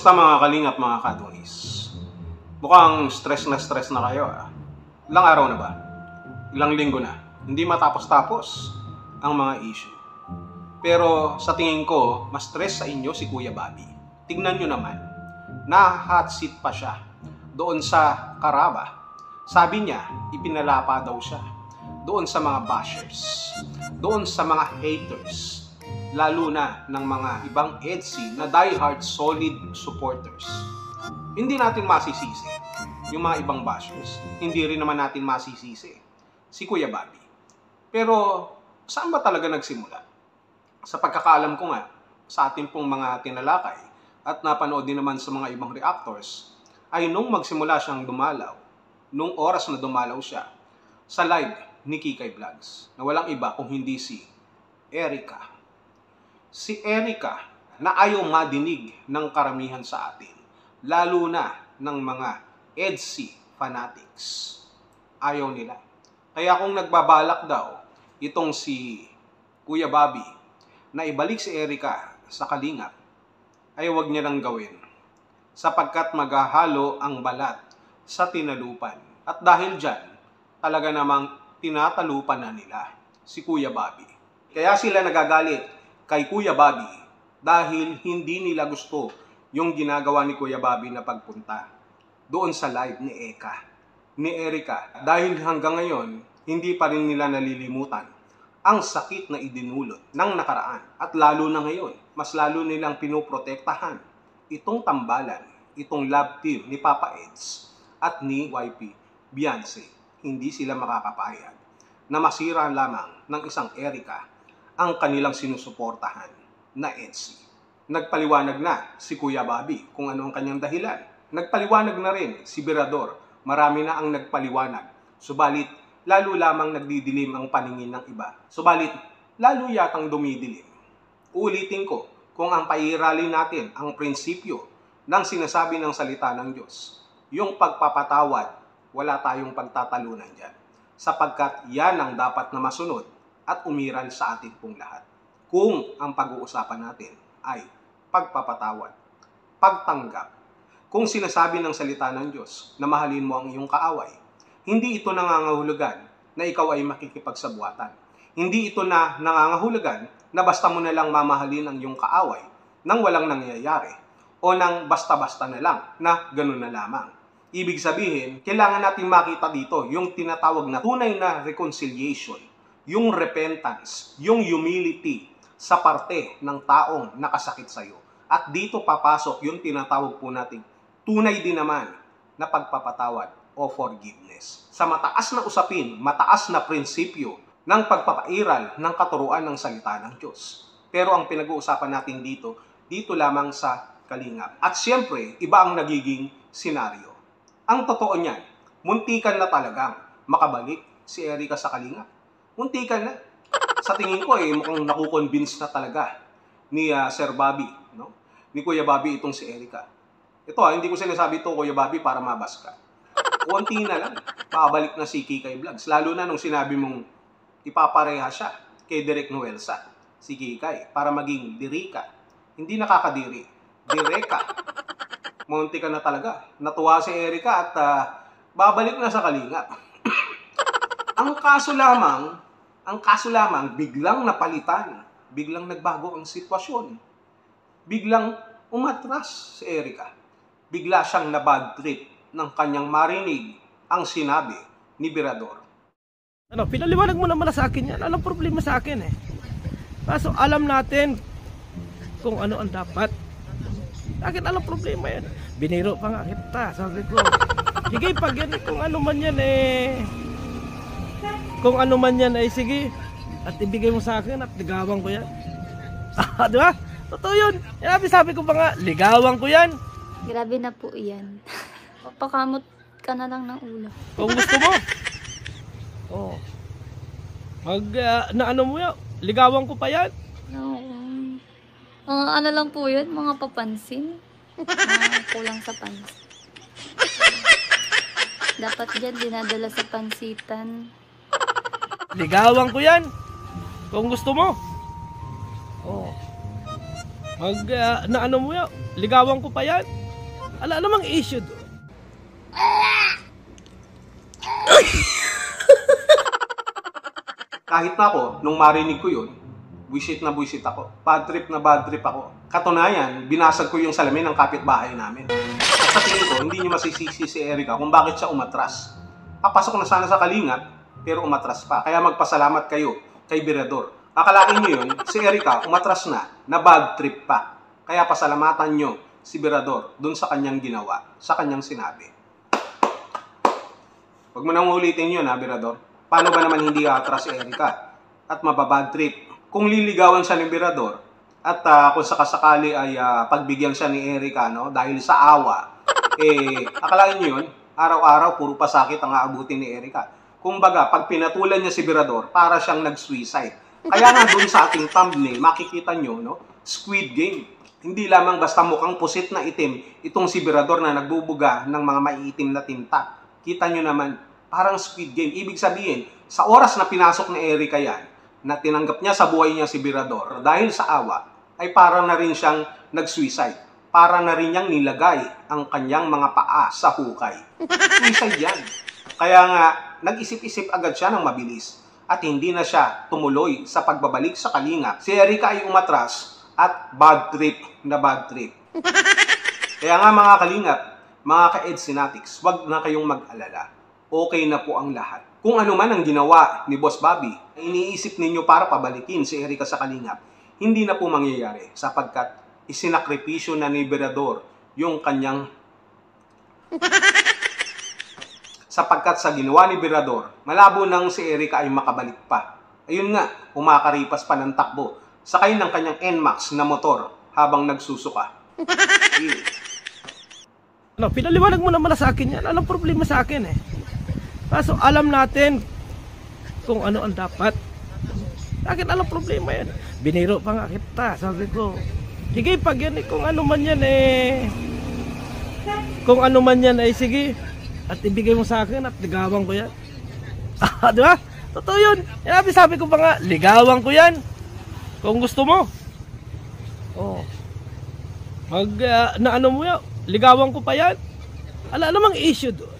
Kumusta mga kalingap mga kadunis? Mukhang stress na kayo ah. Ilang araw na ba? Ilang linggo na? Hindi matapos-tapos ang mga issue. Pero sa tingin ko, mas stress sa inyo si Kuya Bobby. Tingnan nyo naman, na-hot seat pa siya doon sa Caraba. Sabi niya, ipinalapa daw siya doon sa mga bashers, doon sa mga haters, lalo na ng mga ibang EDSI na diehard solid supporters. Hindi natin masisisi yung mga ibang bashers. Hindi rin naman natin masisisi si Kuya Bobby. Pero saan ba talaga nagsimula? Sa pagkakaalam ko nga, sa ating pong mga tinalakay at napanood din naman sa mga ibang reactors, ay nung magsimula siyang dumalaw, nung oras na dumalaw siya sa live ni Kikay Vlogs, na walang iba kung hindi si Erica. Si Erica na ayaw madinig ng karamihan sa atin, lalo na ng mga EDSI fanatics. Ayaw nila. Kaya kung nagbabalak daw itong si Kuya Bobby na ibalik si Erica sa kalingap, ay huwag niya nang gawin, sapagkat maghahalo ang balat sa tinalupan. At dahil dyan, talaga namang tinatalupan na nila si Kuya Bobby. Kaya sila nagagalit kay Kuya Bobby dahil hindi nila gusto yung ginagawa ni Kuya Bobby na pagpunta doon sa live ni Erica. Dahil hanggang ngayon, hindi pa rin nila nalilimutan ang sakit na idinulot ng nakaraan. At lalo na ngayon, mas lalo nilang pinoprotektahan itong tambalan, itong love team ni Papa Eds at ni YP Beyonce. Hindi sila makakapayag na masira lamang ng isang Erica ang kanilang sinusuportahan na EDSI. Nagpaliwanag na si Kuya Bobby kung ano ang kanyang dahilan. Nagpaliwanag na rin si Birador. Marami na ang nagpaliwanag. Subalit, lalo lamang nagdidilim ang paningin ng iba. Subalit, lalo yatang dumidilim. Uulitin ko, kung ang pairalin natin ang prinsipyo ng sinasabi ng salita ng Diyos, yung pagpapatawad, wala tayong pagtatalunan dyan. Sapagkat yan ang dapat na masunod at umiral sa atin pong lahat. Kung ang pag-uusapan natin ay pagpapatawad, pagtanggap. Kung sinasabi ng salita ng Diyos na mahalin mo ang iyong kaaway, hindi ito nangangahulugan na ikaw ay makikipagsabuatan. Hindi ito na nangangahulugan na basta mo na lang mamahalin ang iyong kaaway nang walang nangyayari o nang basta-basta na lang na ganun na lamang. Ibig sabihin, kailangan natin makita dito yung tinatawag na tunay na reconciliation, yung repentance, yung humility sa parte ng taong nakasakit sa iyo. At dito papasok yung tinatawag po nating tunay din naman na pagpapatawad o forgiveness. Sa mataas na usapin, mataas na prinsipyo ng pagpapairal ng katuruan ng salita ng Diyos. Pero ang pinag-uusapan natin dito lamang sa kalingap. At siyempre, iba ang nagiging senaryo. Ang totoo niyan, muntikan na talagang makabalik si Erica sa kalingap. Muntikan na. Sa tingin ko mukhang nakukonvince na talaga ni Sir Bobby, no? Ni Kuya Bobby itong si Erica. Ito hindi ko sinasabi ito Kuya Bobby para mabas ka. Kunti na lang, makabalik na si Kikay Vlogs. Lalo na nung sinabi mong ipapareha siya kay Direk Noelsa, si Kikay, para maging Dirika. Hindi nakakadiri, Direka. Munti ka na talaga. Natuwa si Erica at babalik na sa kalingap. Ang kaso lamang, biglang napalitan. Biglang nagbago ang sitwasyon. Biglang umatras si Erica. Bigla siyang nabad trip ng kanyang marinig ang sinabi ni Birador. Pinaliwanag mo naman na sa akin yan. Anong problema sa akin Kaso alam natin kung ano ang dapat. Akin alam problema yan. Biniro pa nga kita. Sabi ko, sige pag yan, kung ano man yan kung ano man yan sige. At ibigay mo sa akin at ligawan ko yan. Di ba? Totoo yun. Sabi ko pa nga, ligawan ko yan. Grabe na po yan. Papakamot ka na lang ng ulo. Kung gusto mo. Ano mo yan, ligawan ko pa yan. No. Ano lang po yun, mga papansin. Mga kulang sa pansin. Dapat dyan dinadala sa pansitan. Ligawan ko yan. Kung gusto mo. Naano mo yan, ligawan ko pa yan. Ala namang issue doon. Kahit na ako, nung marinig ko yun, buisit na buisit ako. Bad trip na bad trip ako. Katunayan, binasag ko yung salamin ng kapitbahay namin. At sa tingin ko, hindi niyo masisisi si Erica kung bakit siya umatras. Papasok na sana sa Kalingap, pero umatras pa. Kaya magpasalamat kayo kay Birador. Akalain niyo yun, si Erica umatras na bad trip pa. Kaya pasalamatan niyo si Birador dun sa kanyang ginawa, sa kanyang sinabi. Huwag mo nang ulitin yun, ha, Birador. Paano ba naman hindi atras si Erica at mababad trip? Kung liligawan siya ni Birador at kung sakasakali ay pagbigyan siya ni Erica, no, dahil sa awa, akalain niyo yun, araw-araw puro pasakit ang aabutin ni Erica. Kumbaga, pag pinatulan niya si Birador, para siyang nag-suicide. Kaya nga doon sa ating thumbnail, makikita nyo, no, Squid Game. Hindi lamang basta mukhang pusit na itim itong si Birador na nagbubuga ng mga maiitim na tinta. Kita nyo naman, parang Squid Game. Ibig sabihin, sa oras na pinasok ni Erica yan, na tinanggap niya sa buhay niya si Birador, dahil sa awa, ay para na rin siyang nag-suicide. Para na rin niyang nilagay ang kanyang mga paa sa hukay. Suicide yan. Kaya nga, nag-isip-isip agad siya ng mabilis at hindi na siya tumuloy sa pagbabalik sa Kalingap. Si Erica ay umatras at bad trip na bad trip. Kaya nga mga Kalingap, mga ka-Edsinatics, wag na kayong mag-alala. Okay na po ang lahat. Kung ano man ang ginawa ni Boss Bobby, iniisip ninyo para pabalikin si Erica sa Kalingap, hindi na po mangyayari sapagkat isinakripisyo na ni Birador yung kanyang sapagkat sa ginawa ni Birador, malabo nang si Erica ay makabalik pa. Ayun nga, umakaripas pa ng takbo, sakay ng kanyang NMAX na motor habang nagsusuka. No, pinaliwanag mo naman sa akin yan. Anong problema sa akin eh? Kaso alam natin kung ano ang dapat. Akin anong problema yan? Biniro pa nga kita. Sabi ko, sige pag yan kung ano man yan kung ano man yan ay sige. At ibigay mo sa akin at ligawan ko yan. Di ba? Totoo yun. Sabi ko pa nga, ligawan ko yan. Kung gusto mo. Oh. Naano mo yan, ligawan ko pa yan. Ala namang issue doon.